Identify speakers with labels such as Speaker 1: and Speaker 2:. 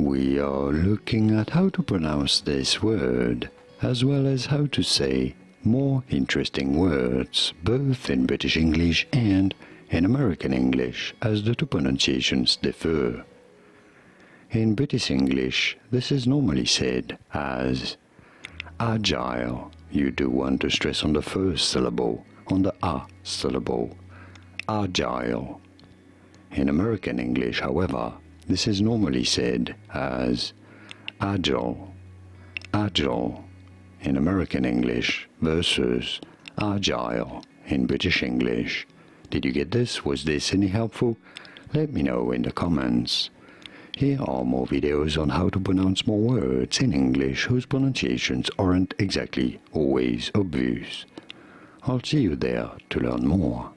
Speaker 1: we are looking at how to pronounce this word, as well as how to say more interesting words, both in British English and in American English, as the two pronunciations differ. In British English, this is normally said as agile. You do want to stress on the first syllable, on the A syllable, agile. In American English, however, this is normally said as agile, agile in American English versus agile in British English. Did you get this? Was this any helpful? Let me know in the comments. Here are more videos on how to pronounce more words in English whose pronunciations aren't exactly always obvious. I'll see you there to learn more.